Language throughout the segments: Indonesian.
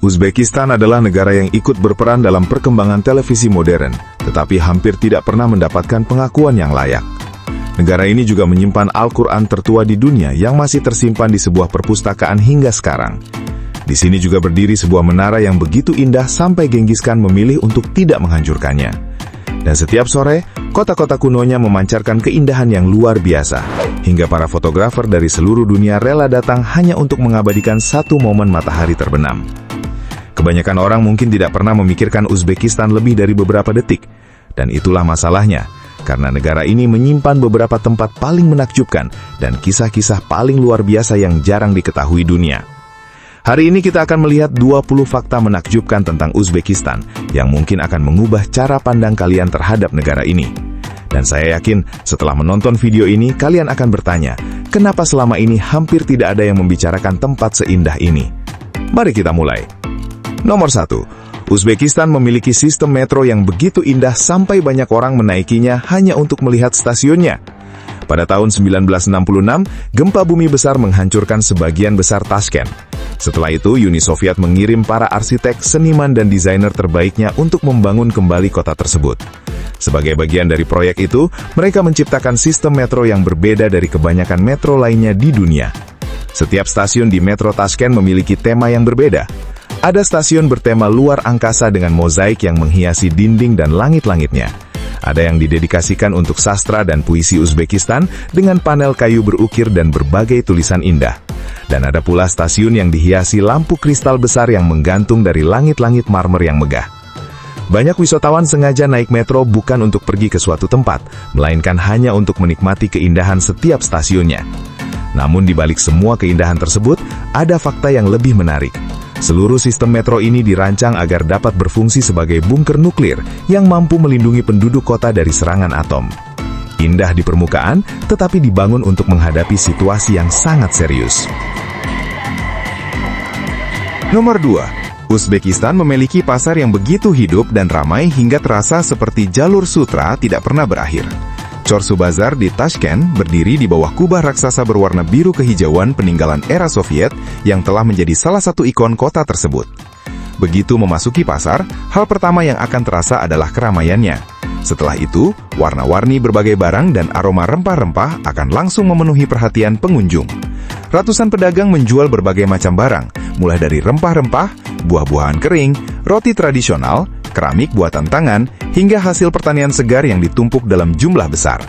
Uzbekistan adalah negara yang ikut berperan dalam perkembangan televisi modern, tetapi hampir tidak pernah mendapatkan pengakuan yang layak. Negara ini juga menyimpan Al-Quran tertua di dunia yang masih tersimpan di sebuah perpustakaan hingga sekarang. Di sini juga berdiri sebuah menara yang begitu indah sampai Genghis Khan memilih untuk tidak menghancurkannya. Dan setiap sore, kota-kota kunonya memancarkan keindahan yang luar biasa, hingga para fotografer dari seluruh dunia rela datang hanya untuk mengabadikan satu momen matahari terbenam. Kebanyakan orang mungkin tidak pernah memikirkan Uzbekistan lebih dari beberapa detik, dan itulah masalahnya, karena negara ini menyimpan beberapa tempat paling menakjubkan dan kisah-kisah paling luar biasa yang jarang diketahui dunia. Hari ini kita akan melihat 20 fakta menakjubkan tentang Uzbekistan yang mungkin akan mengubah cara pandang kalian terhadap negara ini. Dan saya yakin setelah menonton video ini kalian akan bertanya, kenapa selama ini hampir tidak ada yang membicarakan tempat seindah ini? Mari kita mulai. Nomor 1. Uzbekistan memiliki sistem metro yang begitu indah sampai banyak orang menaikinya hanya untuk melihat stasiunnya. Pada tahun 1966, gempa bumi besar menghancurkan sebagian besar Tashkent. Setelah itu, Uni Soviet mengirim para arsitek, seniman, dan desainer terbaiknya untuk membangun kembali kota tersebut. Sebagai bagian dari proyek itu, mereka menciptakan sistem metro yang berbeda dari kebanyakan metro lainnya di dunia. Setiap stasiun di Metro Tashkent memiliki tema yang berbeda. Ada stasiun bertema luar angkasa dengan mozaik yang menghiasi dinding dan langit-langitnya. Ada yang didedikasikan untuk sastra dan puisi Uzbekistan dengan panel kayu berukir dan berbagai tulisan indah. Dan ada pula stasiun yang dihiasi lampu kristal besar yang menggantung dari langit-langit marmer yang megah. Banyak wisatawan sengaja naik metro bukan untuk pergi ke suatu tempat, melainkan hanya untuk menikmati keindahan setiap stasiunnya. Namun di balik semua keindahan tersebut, ada fakta yang lebih menarik. Seluruh sistem metro ini dirancang agar dapat berfungsi sebagai bunker nuklir yang mampu melindungi penduduk kota dari serangan atom. Indah di permukaan, tetapi dibangun untuk menghadapi situasi yang sangat serius. Nomor 2. Uzbekistan memiliki pasar yang begitu hidup dan ramai hingga terasa seperti jalur sutra tidak pernah berakhir. Chorsu Bazar di Tashkent berdiri di bawah kubah raksasa berwarna biru kehijauan peninggalan era Soviet yang telah menjadi salah satu ikon kota tersebut. Begitu memasuki pasar, hal pertama yang akan terasa adalah keramaiannya. Setelah itu, warna-warni berbagai barang dan aroma rempah-rempah akan langsung memenuhi perhatian pengunjung. Ratusan pedagang menjual berbagai macam barang, mulai dari rempah-rempah, buah-buahan kering, roti tradisional, keramik buatan tangan, hingga hasil pertanian segar yang ditumpuk dalam jumlah besar.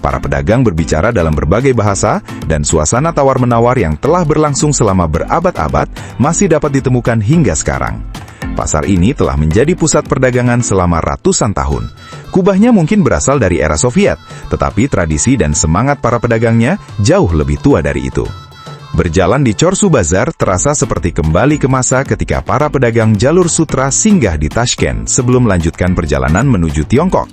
Para pedagang berbicara dalam berbagai bahasa, dan suasana tawar-menawar yang telah berlangsung selama berabad-abad masih dapat ditemukan hingga sekarang. Pasar ini telah menjadi pusat perdagangan selama ratusan tahun. Kubahnya mungkin berasal dari era Soviet, tetapi tradisi dan semangat para pedagangnya jauh lebih tua dari itu. Berjalan di Chorsu Bazar terasa seperti kembali ke masa ketika para pedagang jalur sutra singgah di Tashkent sebelum melanjutkan perjalanan menuju Tiongkok.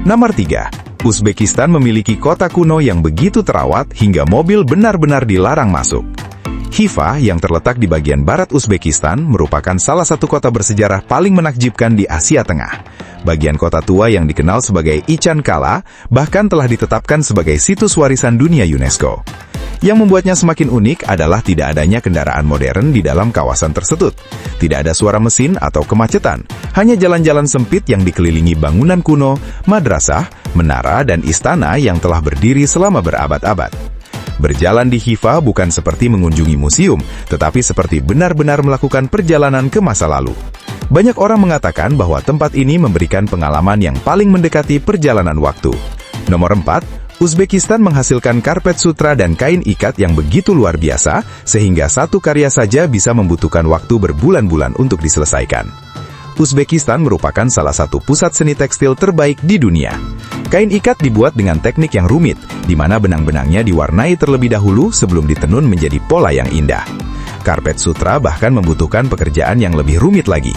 Nomor 3. Uzbekistan memiliki kota kuno yang begitu terawat hingga mobil benar-benar dilarang masuk. Khiva yang terletak di bagian barat Uzbekistan merupakan salah satu kota bersejarah paling menakjubkan di Asia Tengah. Bagian kota tua yang dikenal sebagai Ichan Kala bahkan telah ditetapkan sebagai situs warisan dunia UNESCO. Yang membuatnya semakin unik adalah tidak adanya kendaraan modern di dalam kawasan tersebut. Tidak ada suara mesin atau kemacetan, hanya jalan-jalan sempit yang dikelilingi bangunan kuno, madrasah, menara, dan istana yang telah berdiri selama berabad-abad. Berjalan di Khiva bukan seperti mengunjungi museum, tetapi seperti benar-benar melakukan perjalanan ke masa lalu. Banyak orang mengatakan bahwa tempat ini memberikan pengalaman yang paling mendekati perjalanan waktu. Nomor 4, Uzbekistan menghasilkan karpet sutra dan kain ikat yang begitu luar biasa, sehingga satu karya saja bisa membutuhkan waktu berbulan-bulan untuk diselesaikan. Uzbekistan merupakan salah satu pusat seni tekstil terbaik di dunia. Kain ikat dibuat dengan teknik yang rumit, di mana benang-benangnya diwarnai terlebih dahulu sebelum ditenun menjadi pola yang indah. Karpet sutra bahkan membutuhkan pekerjaan yang lebih rumit lagi.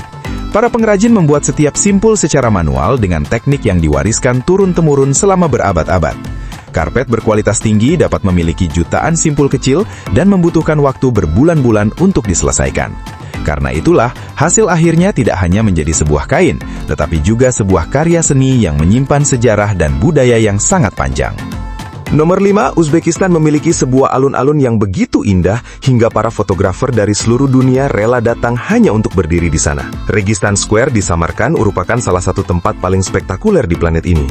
Para pengrajin membuat setiap simpul secara manual dengan teknik yang diwariskan turun-temurun selama berabad-abad. Karpet berkualitas tinggi dapat memiliki jutaan simpul kecil dan membutuhkan waktu berbulan-bulan untuk diselesaikan. Karena itulah, hasil akhirnya tidak hanya menjadi sebuah kain, tetapi juga sebuah karya seni yang menyimpan sejarah dan budaya yang sangat panjang. Nomor 5, Uzbekistan memiliki sebuah alun-alun yang begitu indah hingga para fotografer dari seluruh dunia rela datang hanya untuk berdiri di sana. Registan Square di Samarkand merupakan salah satu tempat paling spektakuler di planet ini.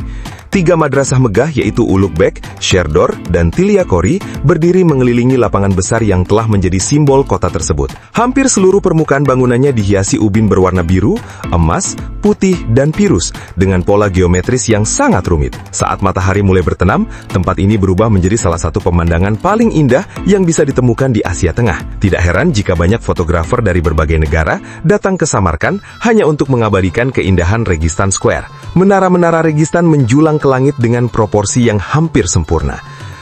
3 madrasah megah yaitu Ulugh-Bek, Sherdor, dan Tiliakori berdiri mengelilingi lapangan besar yang telah menjadi simbol kota tersebut. Hampir seluruh permukaan bangunannya dihiasi ubin berwarna biru, emas, putih, dan pirus dengan pola geometris yang sangat rumit. Saat matahari mulai bertenam, tempat ini berubah menjadi salah satu pemandangan paling indah yang bisa ditemukan di Asia Tengah. Tidak heran jika banyak fotografer dari berbagai negara datang ke Samarkand hanya untuk mengabadikan keindahan Registan Square. Menara-menara Registan menjulang ke langit dengan proporsi yang hampir sempurna.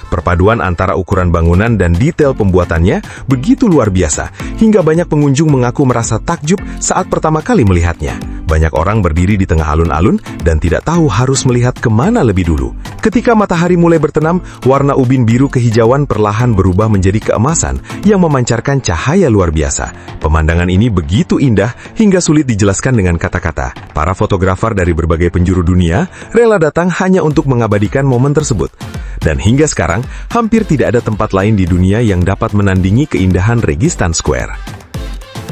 Perpaduan antara ukuran bangunan dan detail pembuatannya begitu luar biasa, hingga banyak pengunjung mengaku merasa takjub saat pertama kali melihatnya. Banyak orang berdiri di tengah alun-alun dan tidak tahu harus melihat kemana lebih dulu. Ketika matahari mulai bertenam, warna ubin biru kehijauan perlahan berubah menjadi keemasan yang memancarkan cahaya luar biasa. Pemandangan ini begitu indah hingga sulit dijelaskan dengan kata-kata. Para fotografer dari berbagai penjuru dunia rela datang hanya untuk mengabadikan momen tersebut. Dan hingga sekarang, hampir tidak ada tempat lain di dunia yang dapat menandingi keindahan Registan Square.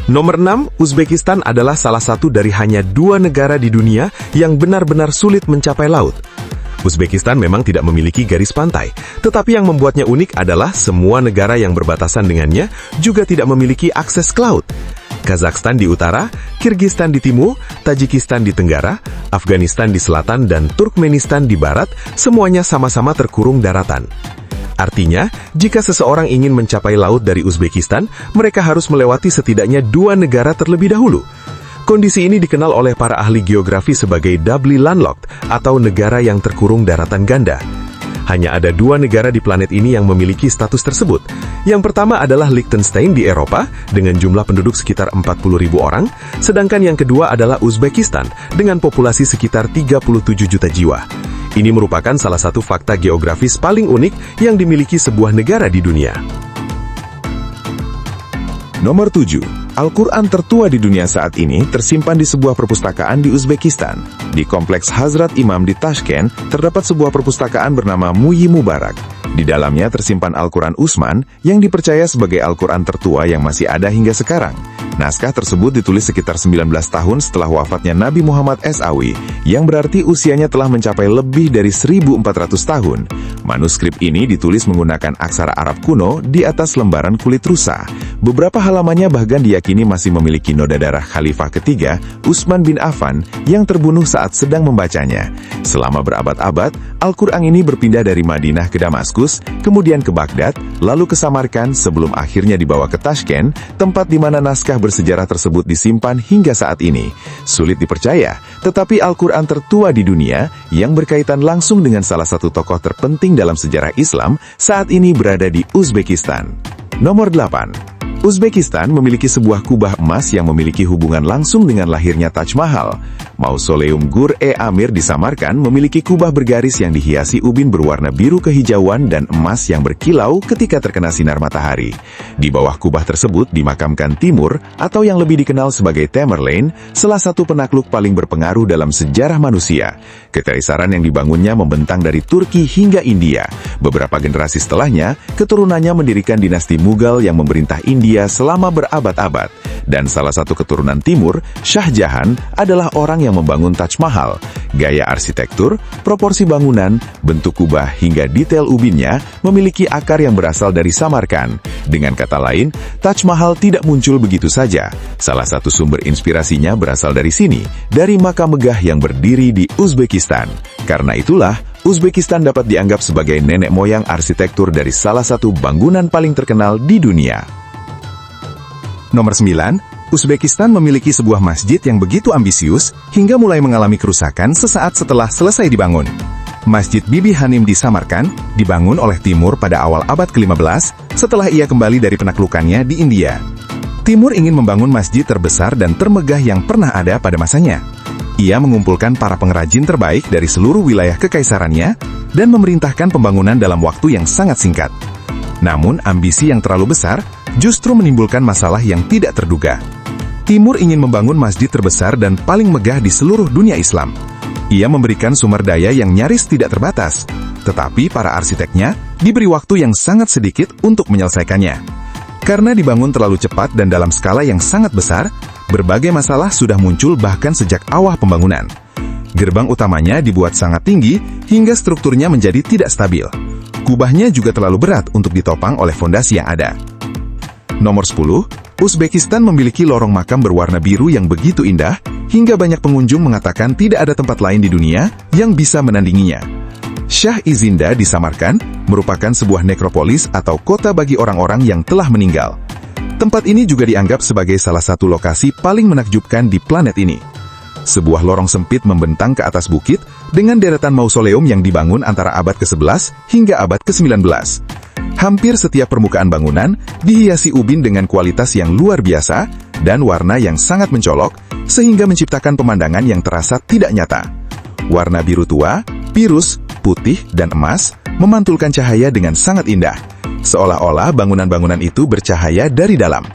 Nomor 6, Uzbekistan adalah salah satu dari hanya 2 negara di dunia yang benar-benar sulit mencapai laut. Uzbekistan memang tidak memiliki garis pantai, tetapi yang membuatnya unik adalah semua negara yang berbatasan dengannya juga tidak memiliki akses ke laut. Kazakhstan di utara, Kirgistan di timur, Tajikistan di tenggara, Afghanistan di selatan, dan Turkmenistan di barat, semuanya sama-sama terkurung daratan. Artinya, jika seseorang ingin mencapai laut dari Uzbekistan, mereka harus melewati setidaknya 2 negara terlebih dahulu. Kondisi ini dikenal oleh para ahli geografi sebagai doubly landlocked atau negara yang terkurung daratan ganda. Hanya ada 2 negara di planet ini yang memiliki status tersebut. Yang pertama adalah Liechtenstein di Eropa dengan jumlah penduduk sekitar 40.000 orang, sedangkan yang kedua adalah Uzbekistan dengan populasi sekitar 37 juta jiwa. Ini merupakan salah satu fakta geografis paling unik yang dimiliki sebuah negara di dunia. Nomor 7. Al-Quran tertua di dunia saat ini tersimpan di sebuah perpustakaan di Uzbekistan. Di Kompleks Hazrat Imam di Tashkent, terdapat sebuah perpustakaan bernama Muyi Mubarak. Di dalamnya tersimpan Al-Quran Utsman yang dipercaya sebagai Al-Quran tertua yang masih ada hingga sekarang. Naskah tersebut ditulis sekitar 19 tahun setelah wafatnya Nabi Muhammad SAW, yang berarti usianya telah mencapai lebih dari 1.400 tahun. Manuskrip ini ditulis menggunakan aksara Arab kuno di atas lembaran kulit rusa. Beberapa halamannya bahkan diyakini masih memiliki noda darah Khalifah ketiga, Utsman bin Affan, yang terbunuh saat sedang membacanya. Selama berabad-abad, Al-Quran ini berpindah dari Madinah ke Damaskus, kemudian ke Baghdad, lalu ke Samarkand sebelum akhirnya dibawa ke Tashkent, tempat di mana naskah bersejarah tersebut disimpan hingga saat ini. Sulit dipercaya, tetapi Al-Quran tertua di dunia yang berkaitan langsung dengan salah satu tokoh terpenting dalam sejarah Islam saat ini berada di Uzbekistan. Nomor 8. Uzbekistan memiliki sebuah kubah emas yang memiliki hubungan langsung dengan lahirnya Taj Mahal. Mausoleum Gur-e Amir di Samarkand memiliki kubah bergaris yang dihiasi ubin berwarna biru kehijauan dan emas yang berkilau ketika terkena sinar matahari. Di bawah kubah tersebut dimakamkan Timur, atau yang lebih dikenal sebagai Tamerlane, salah satu penakluk paling berpengaruh dalam sejarah manusia. Kekaisaran yang dibangunnya membentang dari Turki hingga India. Beberapa generasi setelahnya, keturunannya mendirikan dinasti Mughal yang memerintah India selama berabad-abad. Dan salah satu keturunan Timur, Shah Jahan, adalah orang yang membangun Taj Mahal. Gaya arsitektur, proporsi bangunan, bentuk kubah hingga detail ubinnya memiliki akar yang berasal dari Samarkand. Dengan kata lain, Taj Mahal tidak muncul begitu saja. Salah satu sumber inspirasinya berasal dari sini, dari makam megah yang berdiri di Uzbekistan. Karena itulah, Uzbekistan dapat dianggap sebagai nenek moyang arsitektur dari salah satu bangunan paling terkenal di dunia. Nomor 9, Uzbekistan memiliki sebuah masjid yang begitu ambisius hingga mulai mengalami kerusakan sesaat setelah selesai dibangun. Masjid Bibi Hanim di Samarkand dibangun oleh Timur pada awal abad ke-15 setelah ia kembali dari penaklukannya di India. Timur ingin membangun masjid terbesar dan termegah yang pernah ada pada masanya. Ia mengumpulkan para pengrajin terbaik dari seluruh wilayah kekaisarannya dan memerintahkan pembangunan dalam waktu yang sangat singkat. Namun, ambisi yang terlalu besar justru menimbulkan masalah yang tidak terduga. Timur ingin membangun masjid terbesar dan paling megah di seluruh dunia Islam. Ia memberikan sumber daya yang nyaris tidak terbatas. Tetapi para arsiteknya diberi waktu yang sangat sedikit untuk menyelesaikannya. Karena dibangun terlalu cepat dan dalam skala yang sangat besar, berbagai masalah sudah muncul bahkan sejak awal pembangunan. Gerbang utamanya dibuat sangat tinggi hingga strukturnya menjadi tidak stabil. Kubahnya juga terlalu berat untuk ditopang oleh fondasi yang ada. Nomor 10, Uzbekistan memiliki lorong makam berwarna biru yang begitu indah, hingga banyak pengunjung mengatakan tidak ada tempat lain di dunia yang bisa menandinginya. Shah Izinda di Samarkand merupakan sebuah nekropolis atau kota bagi orang-orang yang telah meninggal. Tempat ini juga dianggap sebagai salah satu lokasi paling menakjubkan di planet ini. Sebuah lorong sempit membentang ke atas bukit dengan deretan mausoleum yang dibangun antara abad ke-11 hingga abad ke-19. Hampir setiap permukaan bangunan dihiasi ubin dengan kualitas yang luar biasa dan warna yang sangat mencolok, sehingga menciptakan pemandangan yang terasa tidak nyata. Warna biru tua, pirus, putih, dan emas memantulkan cahaya dengan sangat indah, seolah-olah bangunan-bangunan itu bercahaya dari dalam.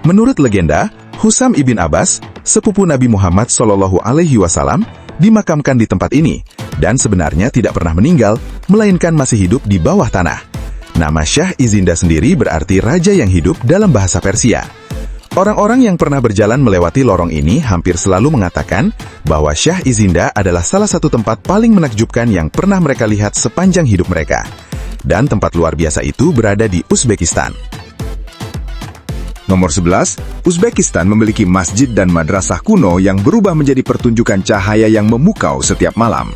Menurut legenda, Husam ibn Abbas, sepupu Nabi Muhammad SAW, dimakamkan di tempat ini, dan sebenarnya tidak pernah meninggal, melainkan masih hidup di bawah tanah. Nama Shah Izinda sendiri berarti raja yang hidup dalam bahasa Persia. Orang-orang yang pernah berjalan melewati lorong ini hampir selalu mengatakan bahwa Shah Izinda adalah salah satu tempat paling menakjubkan yang pernah mereka lihat sepanjang hidup mereka. Dan tempat luar biasa itu berada di Uzbekistan. Nomor 11, Uzbekistan memiliki masjid dan madrasah kuno yang berubah menjadi pertunjukan cahaya yang memukau setiap malam.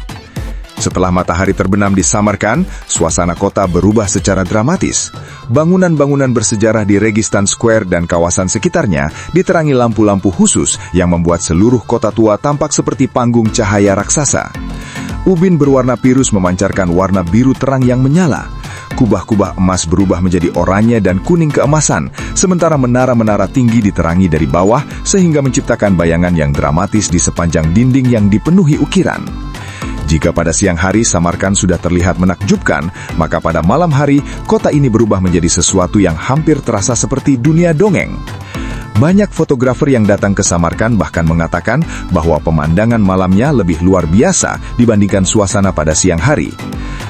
Setelah matahari terbenam di Samarkand, suasana kota berubah secara dramatis. Bangunan-bangunan bersejarah di Registan Square dan kawasan sekitarnya diterangi lampu-lampu khusus yang membuat seluruh kota tua tampak seperti panggung cahaya raksasa. Ubin berwarna pirus memancarkan warna biru terang yang menyala. Kubah-kubah emas berubah menjadi oranye dan kuning keemasan, sementara menara-menara tinggi diterangi dari bawah sehingga menciptakan bayangan yang dramatis di sepanjang dinding yang dipenuhi ukiran. Jika pada siang hari Samarkand sudah terlihat menakjubkan, maka pada malam hari kota ini berubah menjadi sesuatu yang hampir terasa seperti dunia dongeng. Banyak fotografer yang datang ke Samarkand bahkan mengatakan bahwa pemandangan malamnya lebih luar biasa dibandingkan suasana pada siang hari.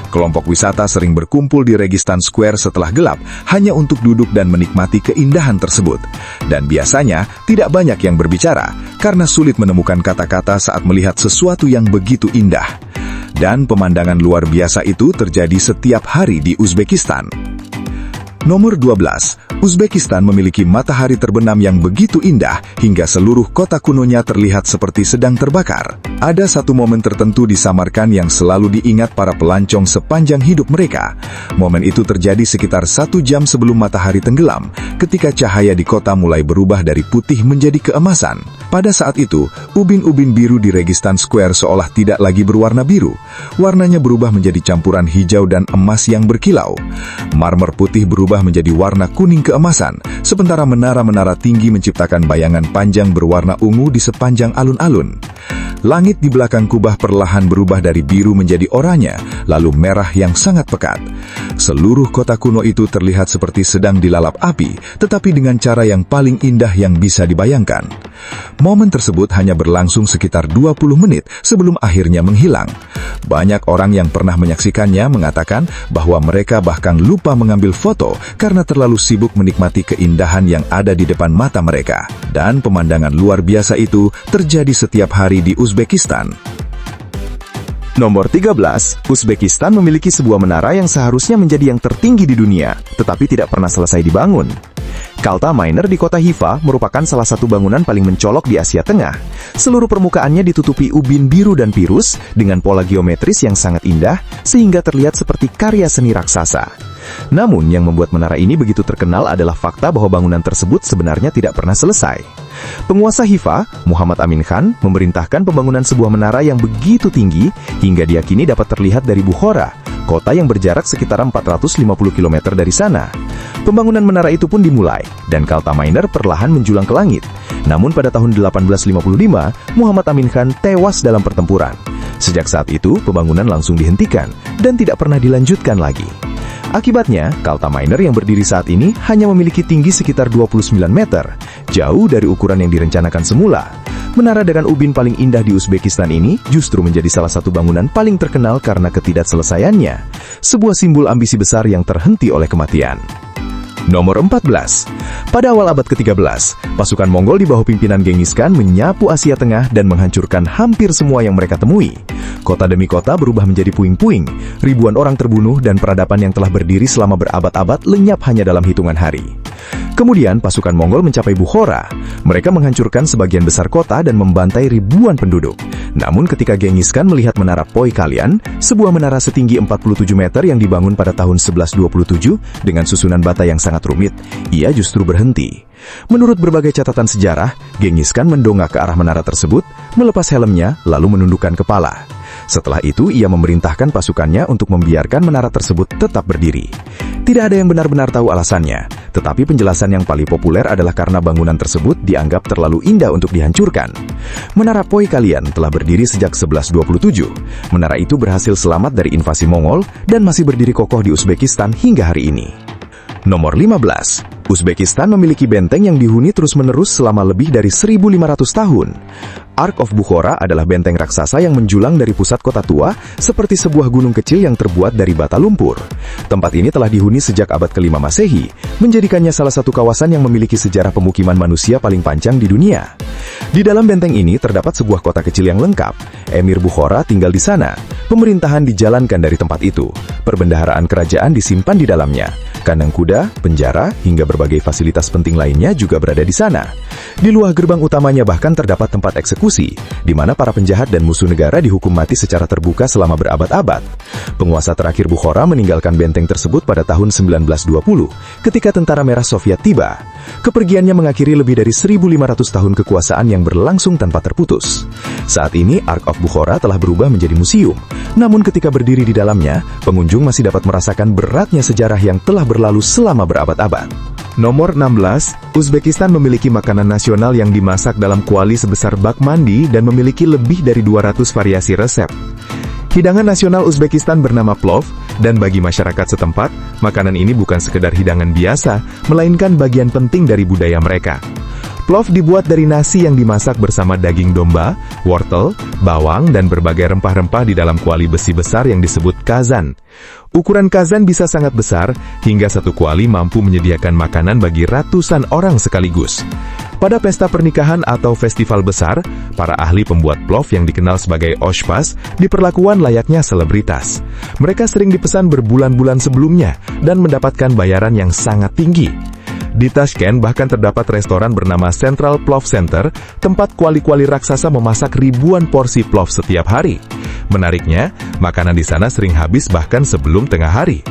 Kelompok wisata sering berkumpul di Registan Square setelah gelap hanya untuk duduk dan menikmati keindahan tersebut. Dan biasanya tidak banyak yang berbicara karena sulit menemukan kata-kata saat melihat sesuatu yang begitu indah. Dan pemandangan luar biasa itu terjadi setiap hari di Uzbekistan. Nomor 12, Uzbekistan memiliki matahari terbenam yang begitu indah hingga seluruh kota kunonya terlihat seperti sedang terbakar. Ada satu momen tertentu di Samarkand yang selalu diingat para pelancong sepanjang hidup mereka. Momen itu terjadi sekitar 1 jam sebelum matahari tenggelam, ketika cahaya di kota mulai berubah dari putih menjadi keemasan. Pada saat itu, ubin-ubin biru di Registan Square seolah tidak lagi berwarna biru. Warnanya berubah menjadi campuran hijau dan emas yang berkilau. Marmer putih berubah menjadi warna kuning keemasan, sementara menara-menara tinggi menciptakan bayangan panjang berwarna ungu di sepanjang alun-alun. Langit di belakang kubah perlahan berubah dari biru menjadi oranye, lalu merah yang sangat pekat. Seluruh kota kuno itu terlihat seperti sedang dilalap api, tetapi dengan cara yang paling indah yang bisa dibayangkan. Momen tersebut hanya berlangsung sekitar 20 menit sebelum akhirnya menghilang. Banyak orang yang pernah menyaksikannya mengatakan bahwa mereka bahkan lupa mengambil foto karena terlalu sibuk menikmati keindahan yang ada di depan mata mereka. Dan pemandangan luar biasa itu terjadi setiap hari di Uzbekistan. Nomor 13, Uzbekistan memiliki sebuah menara yang seharusnya menjadi yang tertinggi di dunia, tetapi tidak pernah selesai dibangun. Kalta Miner di kota Hifa merupakan salah satu bangunan paling mencolok di Asia Tengah. Seluruh permukaannya ditutupi ubin biru dan pirus dengan pola geometris yang sangat indah sehingga terlihat seperti karya seni raksasa. Namun yang membuat menara ini begitu terkenal adalah fakta bahwa bangunan tersebut sebenarnya tidak pernah selesai. Penguasa Hifa, Muhammad Amin Khan, memerintahkan pembangunan sebuah menara yang begitu tinggi hingga diyakini dapat terlihat dari Bukhara, kota yang berjarak sekitar 450 km dari sana. Pembangunan menara itu pun dimulai, dan Kalta Miner perlahan menjulang ke langit. Namun pada tahun 1855, Muhammad Amin Khan tewas dalam pertempuran. Sejak saat itu, pembangunan langsung dihentikan, dan tidak pernah dilanjutkan lagi. Akibatnya, Kalta Miner yang berdiri saat ini hanya memiliki tinggi sekitar 29 meter, jauh dari ukuran yang direncanakan semula. Menara dengan ubin paling indah di Uzbekistan ini justru menjadi salah satu bangunan paling terkenal karena ketidakselesaiannya, sebuah simbol ambisi besar yang terhenti oleh kematian. Nomor 14. Pada awal abad ke-13, pasukan Mongol di bawah pimpinan Genghis Khan menyapu Asia Tengah dan menghancurkan hampir semua yang mereka temui. Kota demi kota berubah menjadi puing-puing, ribuan orang terbunuh dan peradaban yang telah berdiri selama berabad-abad lenyap hanya dalam hitungan hari. Kemudian pasukan Mongol mencapai Bukhara. Mereka menghancurkan sebagian besar kota dan membantai ribuan penduduk. Namun ketika Genghis Khan melihat menara Poi Kalian, sebuah menara setinggi 47 meter yang dibangun pada tahun 1127 dengan susunan bata yang sangat rumit, ia justru berhenti. Menurut berbagai catatan sejarah, Genghis Khan mendongak ke arah menara tersebut, melepas helmnya, lalu menundukkan kepala. Setelah itu, ia memerintahkan pasukannya untuk membiarkan menara tersebut tetap berdiri. Tidak ada yang benar-benar tahu alasannya, tetapi penjelasan yang paling populer adalah karena bangunan tersebut dianggap terlalu indah untuk dihancurkan. Menara Poi Kalian telah berdiri sejak 1127. Menara itu berhasil selamat dari invasi Mongol dan masih berdiri kokoh di Uzbekistan hingga hari ini. Nomor 15. Uzbekistan memiliki benteng yang dihuni terus-menerus selama lebih dari 1.500 tahun. Ark of Bukhara adalah benteng raksasa yang menjulang dari pusat kota tua seperti sebuah gunung kecil yang terbuat dari bata lumpur. Tempat ini telah dihuni sejak abad ke-5 Masehi, menjadikannya salah satu kawasan yang memiliki sejarah pemukiman manusia paling panjang di dunia. Di dalam benteng ini terdapat sebuah kota kecil yang lengkap. Emir Bukhara tinggal di sana. Pemerintahan dijalankan dari tempat itu. Perbendaharaan kerajaan disimpan di dalamnya. Kandang kuda, penjara, hingga berbagai fasilitas penting lainnya juga berada di sana. Di luar gerbang utamanya bahkan terdapat tempat eksekusi, di mana para penjahat dan musuh negara dihukum mati secara terbuka selama berabad-abad. Penguasa terakhir Bukhara meninggalkan benteng tersebut pada tahun 1920, ketika Tentara Merah Soviet tiba. Kepergiannya mengakhiri lebih dari 1.500 tahun kekuasaan yang berlangsung tanpa terputus. Saat ini, Ark of Bukhara telah berubah menjadi museum. Namun ketika berdiri di dalamnya, pengunjung masih dapat merasakan beratnya sejarah yang telah berlalu selama berabad-abad. Nomor 16, Uzbekistan memiliki makanan nasional yang dimasak dalam kuali sebesar bak mandi dan memiliki lebih dari 200 variasi resep. Hidangan nasional Uzbekistan bernama plov, dan bagi masyarakat setempat, makanan ini bukan sekedar hidangan biasa, melainkan bagian penting dari budaya mereka. Plov dibuat dari nasi yang dimasak bersama daging domba, wortel, bawang, dan berbagai rempah-rempah di dalam kuali besi besar yang disebut kazan. Ukuran kazan bisa sangat besar, hingga satu kuali mampu menyediakan makanan bagi ratusan orang sekaligus. Pada pesta pernikahan atau festival besar, para ahli pembuat plov yang dikenal sebagai oshpaz diperlakukan layaknya selebritas. Mereka sering dipesan berbulan-bulan sebelumnya dan mendapatkan bayaran yang sangat tinggi. Di Tashkent bahkan terdapat restoran bernama Central Plov Center, tempat kuali-kuali raksasa memasak ribuan porsi plov setiap hari. Menariknya, makanan di sana sering habis bahkan sebelum tengah hari.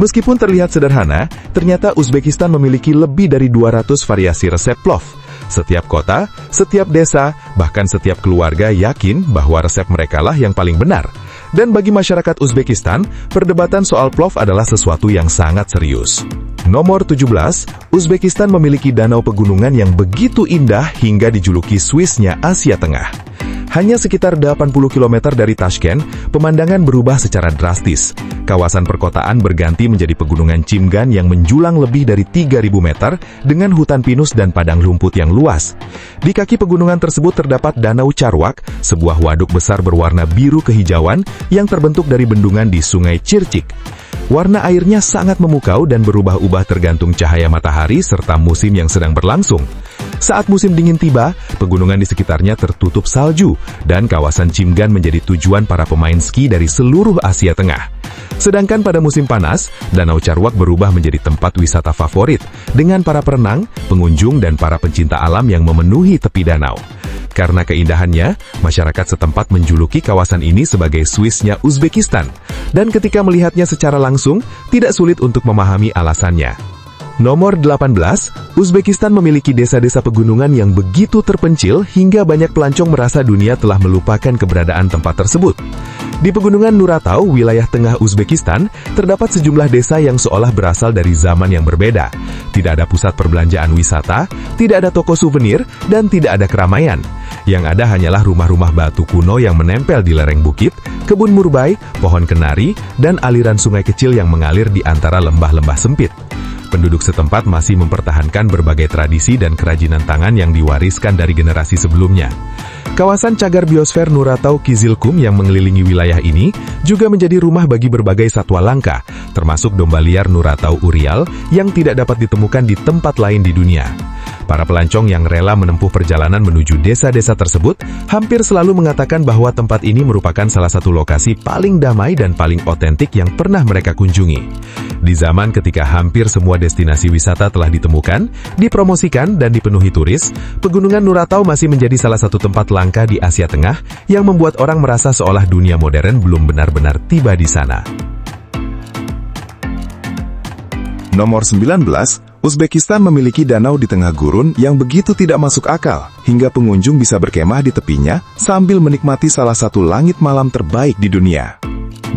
Meskipun terlihat sederhana, ternyata Uzbekistan memiliki lebih dari 200 variasi resep plov. Setiap kota, setiap desa, bahkan setiap keluarga yakin bahwa resep merekalah yang paling benar. Dan bagi masyarakat Uzbekistan, perdebatan soal plov adalah sesuatu yang sangat serius. Nomor 17, Uzbekistan memiliki danau pegunungan yang begitu indah hingga dijuluki Swissnya Asia Tengah. Hanya sekitar 80 km dari Tashkent, pemandangan berubah secara drastis. Kawasan perkotaan berganti menjadi pegunungan Chimgan yang menjulang lebih dari 3.000 meter dengan hutan pinus dan padang rumput yang luas. Di kaki pegunungan tersebut terdapat Danau Charwak, sebuah waduk besar berwarna biru kehijauan yang terbentuk dari bendungan di Sungai Chirchik. Warna airnya sangat memukau dan berubah-ubah tergantung cahaya matahari serta musim yang sedang berlangsung. Saat musim dingin tiba, pegunungan di sekitarnya tertutup salju, dan kawasan Chimgan menjadi tujuan para pemain ski dari seluruh Asia Tengah. Sedangkan pada musim panas, Danau Charwak berubah menjadi tempat wisata favorit, dengan para perenang, pengunjung, dan para pencinta alam yang memenuhi tepi danau. Karena keindahannya, masyarakat setempat menjuluki kawasan ini sebagai Swissnya Uzbekistan, dan ketika melihatnya secara langsung, tidak sulit untuk memahami alasannya. Nomor 18, Uzbekistan memiliki desa-desa pegunungan yang begitu terpencil hingga banyak pelancong merasa dunia telah melupakan keberadaan tempat tersebut. Di pegunungan Nuratau, wilayah tengah Uzbekistan, terdapat sejumlah desa yang seolah berasal dari zaman yang berbeda. Tidak ada pusat perbelanjaan wisata, tidak ada toko souvenir, dan tidak ada keramaian. Yang ada hanyalah rumah-rumah batu kuno yang menempel di lereng bukit, kebun murbei, pohon kenari, dan aliran sungai kecil yang mengalir di antara lembah-lembah sempit. penduduk setempat masih mempertahankan berbagai tradisi dan kerajinan tangan yang diwariskan dari generasi sebelumnya. Kawasan cagar biosfer Nuratau Kizilkum yang mengelilingi wilayah ini juga menjadi rumah bagi berbagai satwa langka, termasuk domba liar Nuratau urial yang tidak dapat ditemukan di tempat lain di dunia. Para pelancong yang rela menempuh perjalanan menuju desa-desa tersebut hampir selalu mengatakan bahwa tempat ini merupakan salah satu lokasi paling damai dan paling otentik yang pernah mereka kunjungi. Di zaman ketika hampir semua destinasi wisata telah ditemukan, dipromosikan, dan dipenuhi turis, Pegunungan Nuratau masih menjadi salah satu tempat langka di Asia Tengah yang membuat orang merasa seolah dunia modern belum benar-benar tiba di sana. Nomor 19, Uzbekistan memiliki danau di tengah gurun yang begitu tidak masuk akal, hingga pengunjung bisa berkemah di tepinya sambil menikmati salah satu langit malam terbaik di dunia.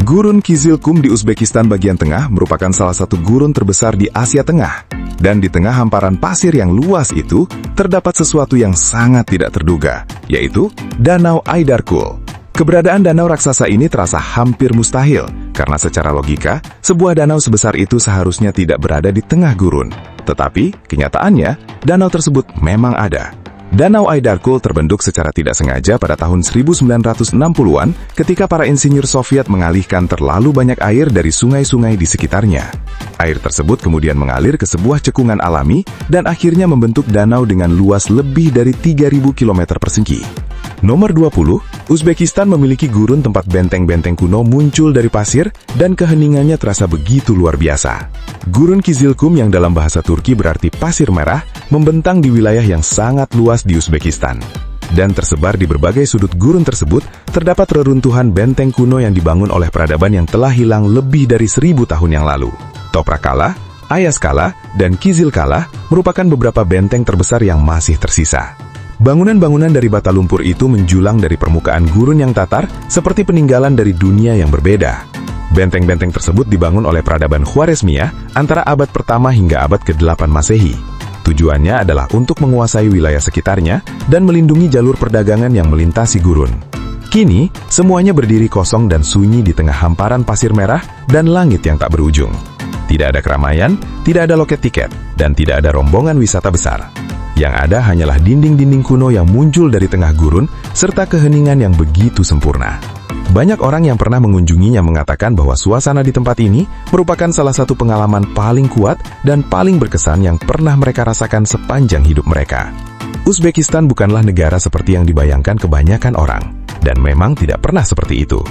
Gurun Kizilkum di Uzbekistan bagian tengah merupakan salah satu gurun terbesar di Asia Tengah. Dan di tengah hamparan pasir yang luas itu, terdapat sesuatu yang sangat tidak terduga, yaitu Danau Aydarkul. Keberadaan danau raksasa ini terasa hampir mustahil, karena secara logika, sebuah danau sebesar itu seharusnya tidak berada di tengah gurun. Tetapi, kenyataannya, danau tersebut memang ada. Danau Aydarkul terbentuk secara tidak sengaja pada tahun 1960-an ketika para insinyur Soviet mengalihkan terlalu banyak air dari sungai-sungai di sekitarnya. Air tersebut kemudian mengalir ke sebuah cekungan alami dan akhirnya membentuk danau dengan luas lebih dari 3.000 km persegi. Nomor 20, Uzbekistan memiliki gurun tempat benteng-benteng kuno muncul dari pasir dan keheningannya terasa begitu luar biasa. Gurun Kizilkum yang dalam bahasa Turki berarti pasir merah, membentang di wilayah yang sangat luas di Uzbekistan. Dan tersebar di berbagai sudut gurun tersebut, terdapat reruntuhan benteng kuno yang dibangun oleh peradaban yang telah hilang lebih dari 1000 tahun yang lalu. Toprak Kala, Ayas Kala, dan Kizil Kala merupakan beberapa benteng terbesar yang masih tersisa. Bangunan-bangunan dari bata lumpur itu menjulang dari permukaan gurun yang datar seperti peninggalan dari dunia yang berbeda. Benteng-benteng tersebut dibangun oleh peradaban Khwarezmiyah antara abad pertama hingga abad ke-8 Masehi. Tujuannya adalah untuk menguasai wilayah sekitarnya dan melindungi jalur perdagangan yang melintasi gurun. Kini, semuanya berdiri kosong dan sunyi di tengah hamparan pasir merah dan langit yang tak berujung. Tidak ada keramaian, tidak ada loket tiket, dan tidak ada rombongan wisata besar. Yang ada hanyalah dinding-dinding kuno yang muncul dari tengah gurun, serta keheningan yang begitu sempurna. Banyak orang yang pernah mengunjunginya mengatakan bahwa suasana di tempat ini merupakan salah satu pengalaman paling kuat dan paling berkesan yang pernah mereka rasakan sepanjang hidup mereka. Uzbekistan bukanlah negara seperti yang dibayangkan kebanyakan orang, dan memang tidak pernah seperti itu.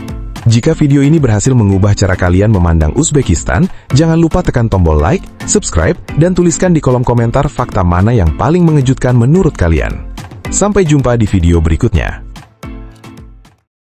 Jika video ini berhasil mengubah cara kalian memandang Uzbekistan, jangan lupa tekan tombol like, subscribe, dan tuliskan di kolom komentar fakta mana yang paling mengejutkan menurut kalian. Sampai jumpa di video berikutnya.